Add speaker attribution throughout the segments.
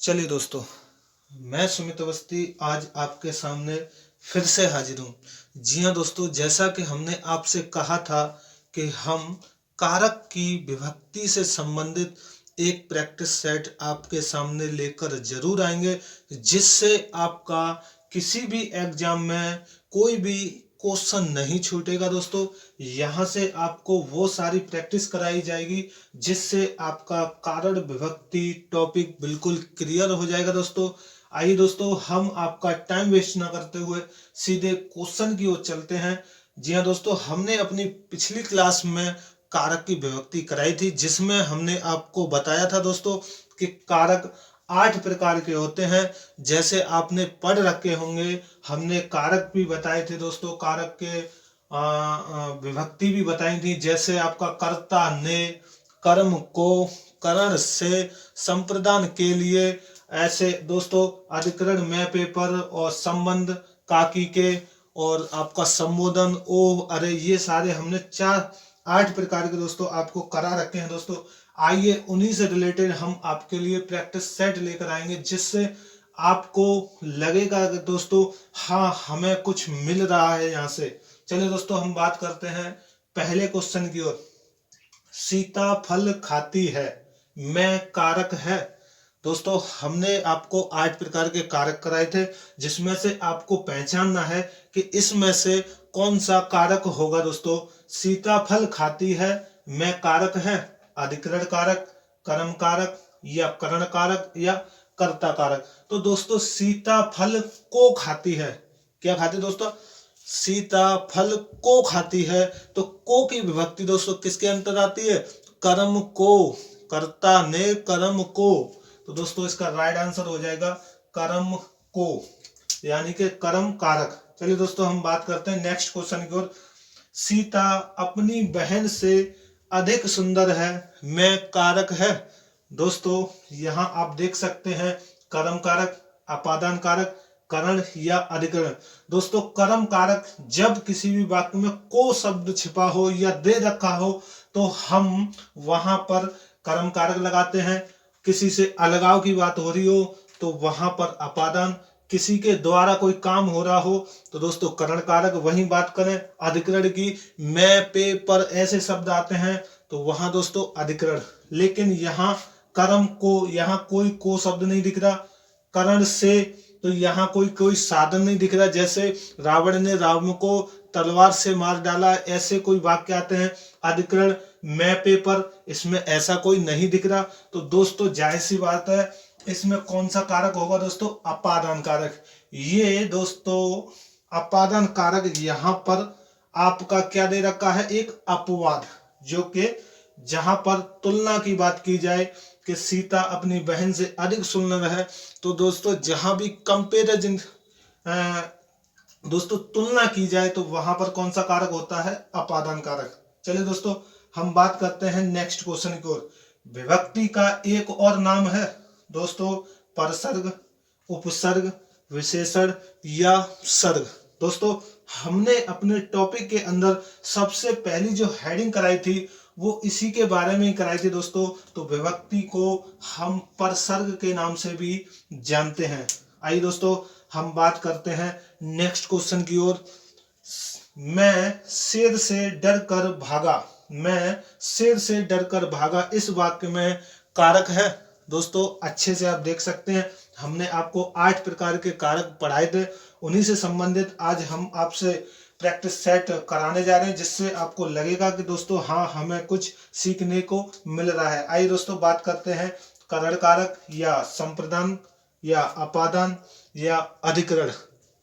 Speaker 1: चलिए दोस्तों, मैं सुमित अवस्थी आज आपके सामने फिर से हाजिर हूँ। जी हाँ दोस्तों, जैसा कि हमने आपसे कहा था कि हम कारक की विभक्ति से संबंधित एक प्रैक्टिस सेट आपके सामने लेकर जरूर आएंगे, जिससे आपका किसी भी एग्जाम में कोई भी क्वेश्चन नहीं छूटेगा दोस्तों। यहाँ से आपको वो सारी प्रैक्टिस कराई जाएगी जिससे आपका कारण विभक्ति टॉपिक बिल्कुल क्लियर हो जाएगा दोस्तों। आइए दोस्तों, हम आपका टाइम वेस्ट ना करते हुए सीधे क्वेश्चन की ओर चलते हैं। जी हाँ दोस्तों, हमने अपनी पिछली क्लास में कारक की विभक्ति कराई थी, जिसमें हमने आपको बताया था दोस्तों कि कारक 8 प्रकार के होते हैं। जैसे आपने पढ़ रखे होंगे, हमने कारक भी बताए थे दोस्तों, कारक के विभक्ति भी बताई थी। जैसे आपका कर्ता ने, कर्म को, करण से, संप्रदान के लिए, ऐसे दोस्तों अधिकरण में, पेपर, और संबंध काकी के, और आपका संबोधन ओ, अरे, ये सारे हमने 8 प्रकार के दोस्तों आपको करा रखे हैं दोस्तों। आइए उन्हीं से रिलेटेड हम आपके लिए प्रैक्टिस सेट लेकर आएंगे, जिससे आपको लगेगा कि दोस्तों हाँ, हमें कुछ मिल रहा है यहाँ से। चलिए दोस्तों, हम बात करते हैं पहले क्वेश्चन की ओर। सीता फल खाती है, मैं कारक है। दोस्तों हमने आपको 8 प्रकार के कारक कराए थे, जिसमें से आपको पहचानना है कि इसमें से कौन सा कारक होगा दोस्तों। सीता फल खाती है, मैं कारक है, अधिकरण कारक, कर्म कारक, या करण कारक, या कर्ता कारक। तो दोस्तों सीता फल को खाती है, क्या खाती है दोस्तों? सीता फल को खाती है। तो को की विभक्ति दोस्तों किसके अंतर आती है? कर्म को, कर्ता ने कर्म को। तो दोस्तों इसका राइट आंसर हो जाएगा कर्म को, यानी कि कर्म कारक। चलिए दोस्तों, हम बात करते हैं नेक्स्ट क्वेश्चन की ओर। सीता अपनी बहन से अधिक सुंदर है, मैं कारक है। दोस्तों यहां आप देख सकते हैं कर्म कारक, अपादान कारक, करण या अधिकरण। दोस्तों कर्म कारक जब किसी भी वाक्य में को शब्द छिपा हो या दे रखा हो, तो हम वहां पर कर्म कारक लगाते हैं। किसी से अलगाव की बात हो रही हो तो वहां पर अपादान, किसी के द्वारा कोई काम हो रहा हो तो दोस्तों करण कारक। वहीं बात करें अधिकरण की, मैं, पे, पर, ऐसे शब्द आते हैं तो वहां दोस्तों अधिकरण। लेकिन यहाँ कर्म को, यहाँ कोई को शब्द नहीं दिख रहा। करण से, तो यहाँ कोई कोई साधन नहीं दिख रहा। जैसे रावण ने रावण को तलवार से मार डाला, ऐसे कोई वाक्य आते हैं। अधिकरण मैं, पे, पर, इसमें ऐसा कोई नहीं दिख रहा। तो दोस्तों जाहिर सी बात है, इसमें कौन सा कारक होगा दोस्तों? अपादान कारक। ये दोस्तों अपादान कारक यहाँ पर आपका क्या दे रखा है? एक अपवाद, जो कि जहां पर तुलना की बात की जाए कि सीता अपनी बहन से अधिक सुंदर है, तो दोस्तों जहां भी कंपेरिजन, दोस्तों तुलना की जाए, तो वहां पर कौन सा कारक होता है? अपादान कारक। चलिए दोस्तों, हम बात करते हैं नेक्स्ट क्वेश्चन की ओर। विभक्ति का एक और नाम है दोस्तों परसर्ग, उपसर्ग, विशेषण या सर्ग। दोस्तों हमने अपने टॉपिक के अंदर सबसे पहली जो हेडिंग कराई थी वो इसी के बारे में ही कराई थी दोस्तों। तो विभक्ति को हम परसर्ग के नाम से भी जानते हैं। आइए दोस्तों, हम बात करते हैं नेक्स्ट क्वेश्चन की ओर। मैं शेर से डर कर भागा, मैं शेर से डर कर भागा, इस वाक्य में कारक है। दोस्तों अच्छे से आप देख सकते हैं, हमने आपको 8 प्रकार के कारक पढ़ाए थे, उन्हीं से संबंधित आज हम आपसे प्रैक्टिस सेट कराने जा रहे हैं, जिससे आपको लगेगा कि दोस्तों हाँ, हमें कुछ सीखने को मिल रहा है। आइए दोस्तों बात करते हैं करण कारक या संप्रदान या अपादान या अधिकरण।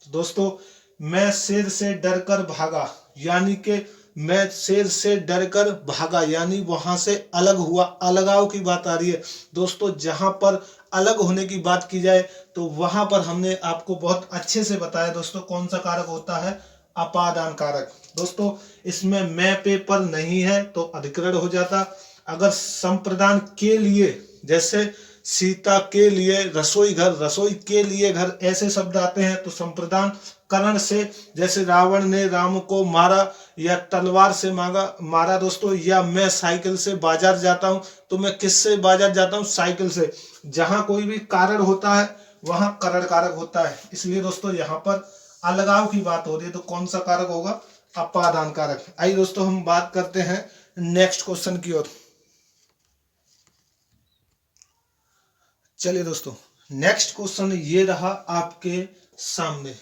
Speaker 1: दोस्तों मैं शेर से डरकर भागा, यानी कि मैं शेर से डरकर भागा, यानी वहां से अलग हुआ, अलगाव की बात आ रही है। दोस्तों जहां पर अलग होने की बात की जाए तो वहां पर हमने आपको बहुत अच्छे से बताया दोस्तों कौन सा कारक होता है? अपादान कारक। दोस्तों इसमें मैं, पे, पर नहीं है तो अधिकरण हो जाता। अगर संप्रदान के लिए, जैसे सीता के लिए रसोई घर, रसोई के लिए घर, ऐसे शब्द आते हैं। तो संप्रदान करण से, जैसे रावण ने राम को मारा या तलवार से मारा दोस्तों, या मैं साइकिल से बाजार जाता हूं, तो मैं किससे बाजार जाता हूं? साइकिल से। जहां कोई भी कारण होता है वहां करण कारक होता है, इसलिए दोस्तों यहाँ पर अलगाव की बात हो रही है, तो कौन सा कारक होगा? अपादान कारक। आइए दोस्तों हम बात करते हैं नेक्स्ट क्वेश्चन की ओर। चलिए दोस्तों, नेक्स्ट क्वेश्चन ये रहा आपके सामने।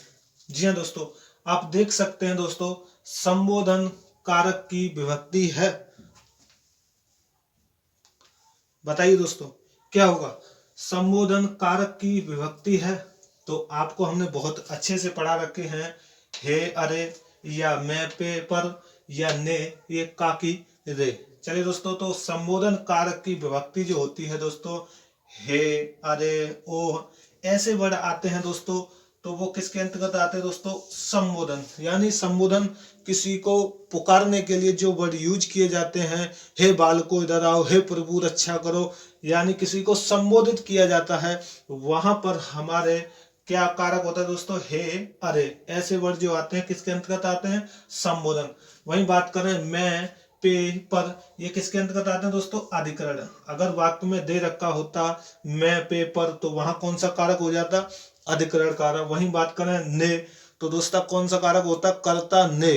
Speaker 1: जी हाँ दोस्तों, आप देख सकते हैं दोस्तों, संबोधन कारक की विभक्ति है। बताइए दोस्तों क्या होगा? संबोधन कारक की विभक्ति है। तो आपको हमने बहुत अच्छे से पढ़ा रखे हैं, हे, अरे, या मैं, पे, पर, या ने, ये काकी, रे। चलिए दोस्तों, तो संबोधन कारक की विभक्ति जो होती है दोस्तों, हे, अरे, ओह, ऐसे वर्ड आते हैं दोस्तों, तो वो किसके अंतर्गत आते हैं दोस्तों? संबोधन। यानी संबोधन किसी को पुकारने के लिए जो वर्ड यूज किए जाते हैं, हे बालको इधर आओ, हे प्रभु रक्षा करो, यानी किसी को संबोधित किया जाता है, वहां पर हमारे क्या कारक होता है दोस्तों? हे, अरे, ऐसे वर्ड जो आते हैं किसके अंतर्गत आते हैं? संबोधन। वहीं बात करें मैं, पे, पर, ये किसके अंतर्गत आते हैं दोस्तों? अधिकरण। अगर वाक्य में दे रखा होता मैं, पे, पर, तो वहां कौन सा कारक हो जाता? अधिकरण कारक। वहीं बात करें ने, तो दोस्तों कौन सा कारक होता? कर्ता ने।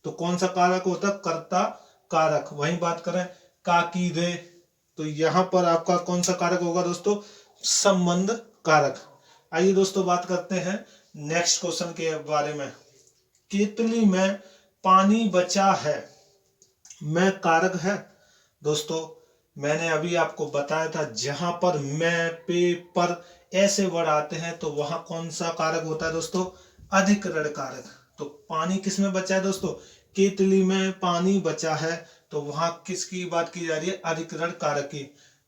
Speaker 1: तो कौन सा कारक होता? कर्ता कारक। वहीं बात करें का, की, रे, तो यहां पर आपका कौन सा कारक होगा दोस्तों? संबंध कारक। आइए दोस्तों बात करते हैं नेक्स्ट क्वेश्चन के बारे में। केतली में पानी बचा है, मैं कारक है। दोस्तों मैंने अभी आपको बताया था, जहां पर मैं, पे, पर ऐसे वर्ड आते हैं तो वहां कौन सा कारक होता है दोस्तों? अधिकरण कारक। तो पानी किस में बचा है दोस्तों? केतली में पानी बचा है, तो वहां किसकी बात की जा रही है? अधिकरण कारक की।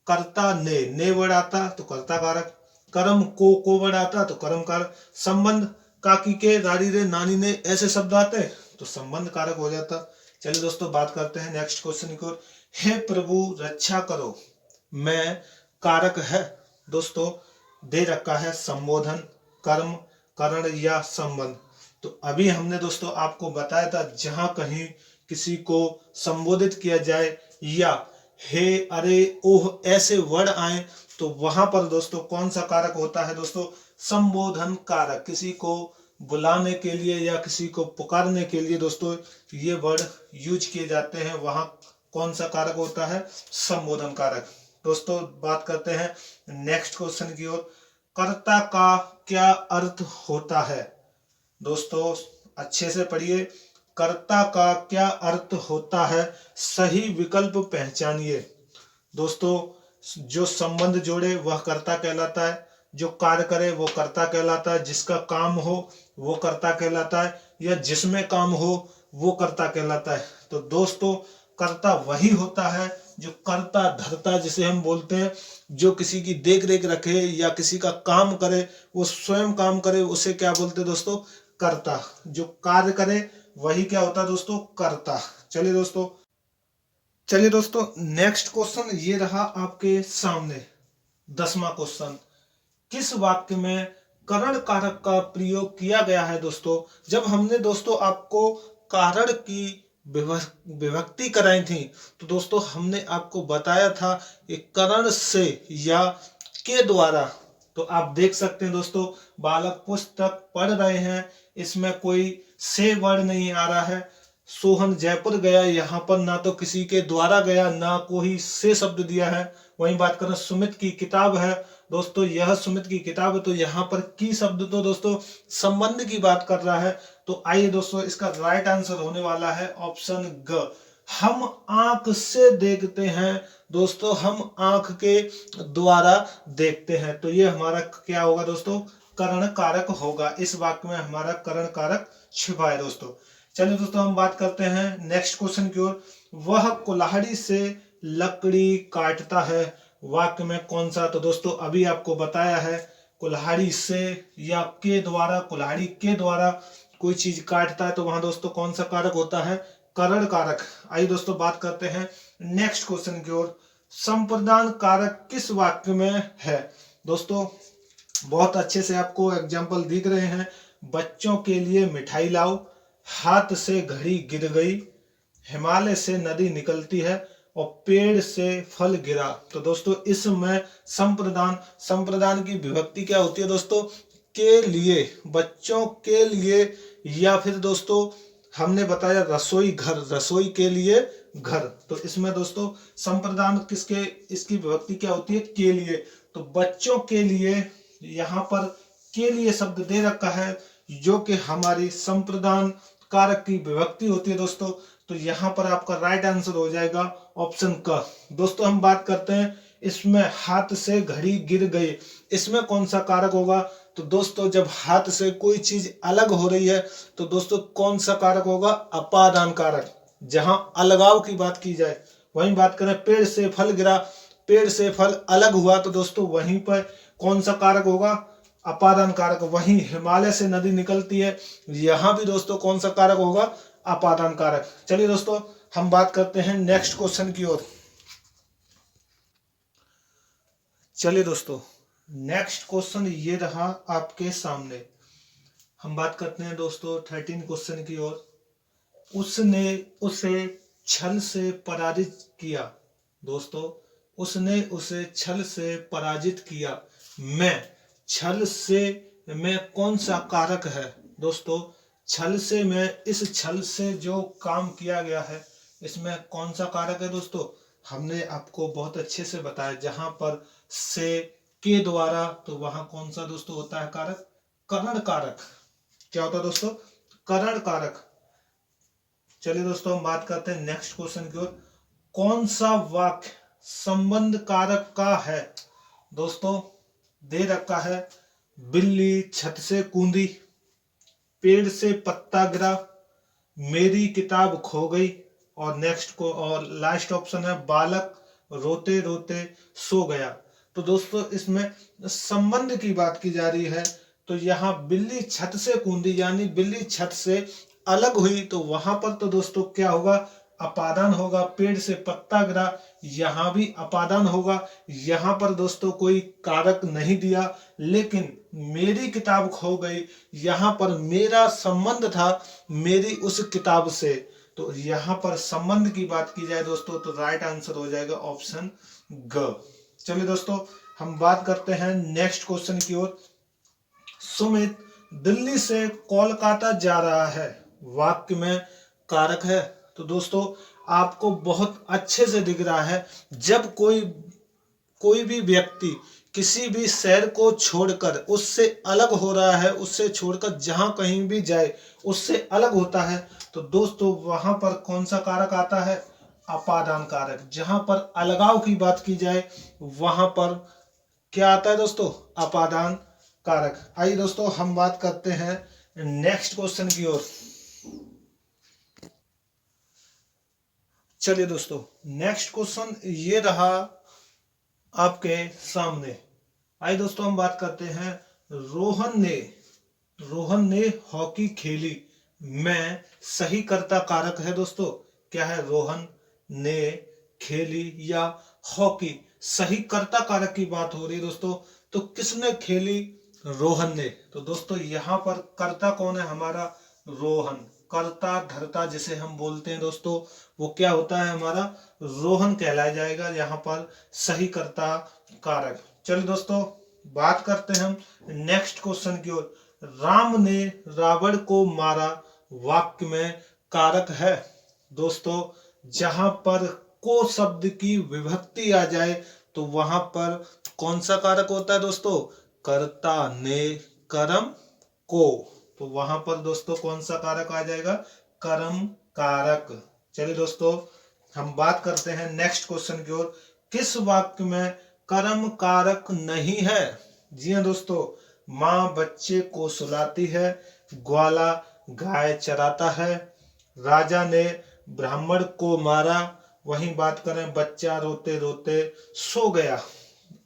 Speaker 1: कर्ता ने वर्ड आता तो कर्ता कारक। कर्म को वर्ड आता तो कर्म कारक। संबंध काकी के, दादी रे, नानी ने, ऐसे शब्द आते तो संबंध कारक हो जाता। चलिए दोस्तों बात करते हैं नेक्स्ट क्वेश्चन की ओर। हे प्रभु रक्षा करो, मैं कारक है। दोस्तों दे रखा है संबोधन, कर्म, करण या संबंध। तो अभी हमने दोस्तों आपको बताया था, जहां कहीं किसी को संबोधित किया जाए या हे, अरे, ओह ऐसे वर्ड आए, तो वहां पर दोस्तों कौन सा कारक होता है दोस्तों? संबोधन कारक। किसी को बुलाने के लिए या किसी को पुकारने के लिए दोस्तों ये वर्ड यूज किए जाते हैं, वहां कौन सा कारक होता है? संबोधन कारक। दोस्तों बात करते हैं नेक्स्ट क्वेश्चन की ओर। कर्ता का क्या अर्थ होता है? दोस्तों अच्छे से पढ़िए, कर्ता का क्या अर्थ होता है? सही विकल्प पहचानिए। दोस्तों जो संबंध जोड़े वह कर्ता कहलाता है, जो कार्य करे वो कर्ता कहलाता है, जिसका काम हो वो कर्ता कहलाता है, या जिसमें काम हो वो कर्ता कहलाता है। तो दोस्तों कर्ता वही होता है जो कर्ता धर्ता जिसे हम बोलते हैं, जो किसी की देख रेख रखे या किसी का काम करे, वो स्वयं काम करे, उसे क्या बोलते हैं दोस्तों? कर्ता। जो कार्य करे वही क्या होता है दोस्तों? कर्ता। चलिए दोस्तों नेक्स्ट क्वेश्चन ये रहा आपके सामने, 10वां क्वेश्चन। किस वाक्य में करण कारक का प्रयोग किया गया है? दोस्तों जब हमने दोस्तों आपको कारण की विभक्ति कराई थी, तो दोस्तों हमने आपको बताया था कि करण से या के द्वारा। तो आप देख सकते हैं दोस्तों, बालक पुस्तक पढ़ रहे हैं, इसमें कोई से वर्ड नहीं आ रहा है। सोहन जयपुर गया, यहाँ पर ना तो किसी के द्वारा गया, ना कोई से शब्द दिया है। वहीं बात करें सुमित की किताब है, दोस्तों यह सुमित की किताब है, तो यहाँ पर की शब्द तो दोस्तों संबंध की बात कर रहा है। तो आइए दोस्तों इसका राइट आंसर होने वाला है ऑप्शन ग। हम आंख से देखते हैं दोस्तों, हम आंख के द्वारा देखते हैं, तो ये हमारा क्या होगा दोस्तों? करण कारक होगा। इस वाक्य में हमारा करण कारक छिपा है दोस्तों। चलिए दोस्तों हम बात करते हैं नेक्स्ट क्वेश्चन की ओर। वह कुल्हाड़ी से लकड़ी काटता है, वाक्य में कौन सा? तो दोस्तों अभी आपको बताया है, कुल्हाड़ी से या के द्वारा, कुल्हाड़ी के द्वारा कोई चीज काटता है, तो वहां दोस्तों कौन सा कारक होता है? करण कारक। आइए दोस्तों बात करते हैं नेक्स्ट क्वेश्चन की ओर। संप्रदान कारक किस वाक्य में है? दोस्तों बहुत अच्छे से आपको एग्जाम्पल दिख रहे हैं। बच्चों के लिए मिठाई लाओ, हाथ से घड़ी गिर गई, हिमालय से नदी निकलती है और पेड़ से फल गिरा। तो दोस्तों इसमें संप्रदान की विभक्ति क्या होती है दोस्तों? के लिए, बच्चों के लिए, या फिर दोस्तों हमने बताया रसोई घर, रसोई के लिए घर। तो इसमें दोस्तों संप्रदान किसके, इसकी विभक्ति क्या होती है? के लिए। तो बच्चों के लिए यहाँ पर के लिए शब्द दे रखा है जो कि हमारी संप्रदान कारक की विभक्ति होती है दोस्तों। तो यहाँ पर आपका राइट आंसर हो जाएगा ऑप्शन क। दोस्तों हम बात करते हैं इसमें हाथ से घड़ी गिर गई, इसमें कौन सा कारक होगा? तो दोस्तों जब हाथ से कोई चीज अलग हो रही है तो दोस्तों कौन सा कारक होगा? अपादान कारक। जहां अलगाव की बात की जाए, वहीं बात करें पेड़ से फल गिरा, पेड़ से फल अलग हुआ, तो दोस्तों वहीं पर कौन सा कारक होगा? अपादान कारक। वहीं हिमालय से नदी निकलती है, यहां भी दोस्तों कौन सा कारक होगा? अपादान कारक। चलिए दोस्तों हम बात करते हैं नेक्स्ट क्वेश्चन की ओर। चलिए दोस्तों नेक्स्ट क्वेश्चन ये रहा आपके सामने। हम बात करते हैं दोस्तों 13 क्वेश्चन की ओर। उसने उसे छल से पराजित किया। दोस्तों उसने उसे छल से पराजित किया। मैं, छल से में कौन सा कारक है? दोस्तों छल से में, इस छल से जो काम किया गया है इसमें कौन सा कारक है? दोस्तों हमने आपको बहुत अच्छे से बताया, जहां पर से के द्वारा, तो वहां कौन सा दोस्तों होता है कारक? करण कारक। क्या होता है दोस्तों? करण कारक। चलिए दोस्तों हम बात करते हैं नेक्स्ट क्वेश्चन की ओर। कौन सा वाक्य संबंध कारक का है? दोस्तों दे रखा है बिल्ली छत से कूदी, पेड़ से पत्ता गिरा, मेरी किताब खो गई, और नेक्स्ट को और लास्ट ऑप्शन है बालक रोते रोते सो गया। तो दोस्तों इसमें संबंध की बात की जा रही है। तो यहाँ बिल्ली छत से कूदी यानी बिल्ली छत से अलग हुई, तो वहां पर तो दोस्तों क्या होगा? अपादान होगा। पेड़ से पत्ता गिरा, यहां भी अपादान होगा। यहां पर दोस्तों कोई कारक नहीं दिया, लेकिन मेरी किताब खो गई, यहां पर मेरा संबंध था मेरी उस किताब से। तो यहां पर संबंध की बात की जाए दोस्तों तो राइट आंसर हो जाएगा ऑप्शन ग। चलिए दोस्तों हम बात करते हैं नेक्स्ट क्वेश्चन की ओर। सुमित दिल्ली से कोलकाता जा रहा है, वाक्य में कारक है। तो दोस्तों आपको बहुत अच्छे से दिख रहा है, जब कोई भी व्यक्ति किसी भी शहर को छोड़कर उससे अलग हो रहा है, उससे छोड़कर जहां कहीं भी जाए उससे अलग होता है, तो दोस्तों वहां पर कौन सा कारक आता है? अपादान कारक। जहां पर अलगाव की बात की जाए वहां पर क्या आता है दोस्तों? अपादान कारक। आइए दोस्तों हम बात करते हैं नेक्स्ट क्वेश्चन की ओर। चलिए दोस्तों नेक्स्ट क्वेश्चन ये रहा आपके सामने। आइए दोस्तों हम बात करते हैं रोहन ने हॉकी खेली, मैं सही कर्ता कारक है दोस्तों। क्या है? रोहन ने खेली या हॉकी, सही कर्ता कारक की बात हो रही है दोस्तों। तो किसने खेली? रोहन ने। तो दोस्तों यहाँ पर कर्ता कौन है? हमारा रोहन। कर्ता धर्ता जिसे हम बोलते हैं दोस्तों, वो क्या होता है? हमारा रोहन कहलाया जाएगा यहाँ पर सही कर्ता कारक। चलिए दोस्तों बात करते हैं हम नेक्स्ट क्वेश्चन की ओर। राम ने रावण को मारा, वाक्य में कारक है। दोस्तों जहां पर को शब्द की विभक्ति आ जाए तो वहां पर कौन सा कारक होता है दोस्तों? कर्ता ने कर्म को। तो वहां पर दोस्तों कौन सा कारक आ जाएगा? कर्म कारक। चलिए दोस्तों हम बात करते हैं नेक्स्ट क्वेश्चन की ओर। किस वाक्य में कर्म कारक नहीं है? जी हाँ दोस्तों, माँ बच्चे को सुलाती है, ग्वाला गाय चराता है, राजा ने ब्राह्मण को मारा, वहीं बात करें बच्चा रोते रोते सो गया।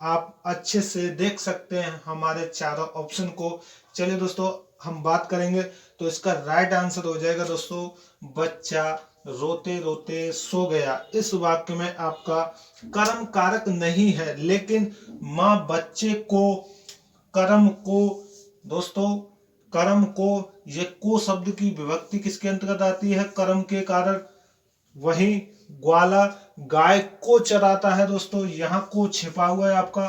Speaker 1: आप अच्छे से देख सकते हैं हमारे चारों ऑप्शन को। चलिए दोस्तों हम बात करेंगे तो इसका राइट आंसर हो जाएगा दोस्तों बच्चा रोते रोते सो गया। इस वाक्य में आपका कर्म कारक नहीं है, लेकिन माँ बच्चे को, कर्म को दोस्तों, कर्म को, ये को शब्द की विभक्ति किसके अंतर्गत आती है? कर्म के कारण। वही ग्वाला गाय को चराता है दोस्तों, यहाँ को छिपा हुआ है आपका।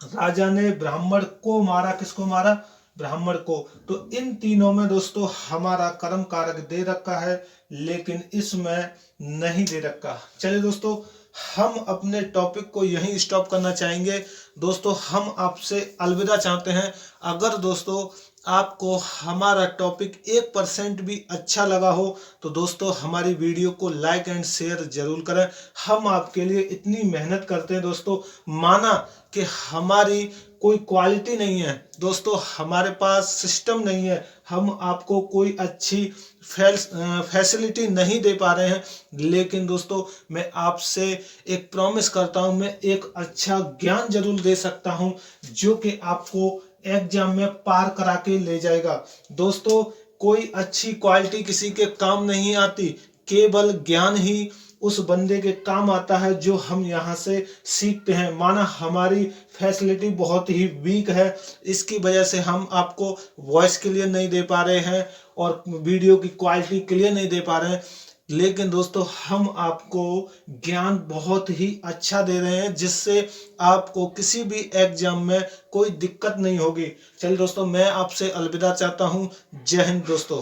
Speaker 1: राजा ने ब्राह्मण को मारा, किसको मारा? ब्राह्मण को। तो इन तीनों में दोस्तों हमारा कर्म कारक दे रखा है, लेकिन इसमें नहीं दे रखा। चलिए दोस्तों, हम अपने टॉपिक को यहीं स्टॉप करना चाहेंगे। दोस्तों हम आपसे अलविदा चाहते हैं। अगर दोस्तों आपको हमारा टॉपिक 1% भी अच्छा लगा हो तो दोस्तों हमारी वीडियो को लाइक एंड शेयर जरूर करें। हम आपके लिए इतनी मेहनत करते हैं दोस्तों, माना कि हमारी कोई क्वालिटी नहीं है दोस्तों, हमारे पास सिस्टम नहीं है, हम आपको कोई अच्छी फैसिलिटी नहीं दे पा रहे हैं, लेकिन दोस्तों मैं आपसे एक प्रॉमिस करता हूं, मैं एक अच्छा ज्ञान जरूर दे सकता हूं जो कि आपको एग्जाम में पार करा के ले जाएगा। दोस्तों कोई अच्छी क्वालिटी किसी के काम नहीं आती, केवल ज्ञान ही उस बंदे के काम आता है जो हम यहाँ से सीखते हैं। माना हमारी फैसिलिटी बहुत ही वीक है, इसकी वजह से हम आपको वॉइस क्लियर नहीं दे पा रहे हैं और वीडियो की क्वालिटी क्लियर नहीं दे पा रहे हैं, लेकिन दोस्तों हम आपको ज्ञान बहुत ही अच्छा दे रहे हैं जिससे आपको किसी भी एग्जाम में कोई दिक्कत नहीं होगी। चलिए दोस्तों, मैं आपसे अलविदा चाहता हूँ। जय हिंद दोस्तों।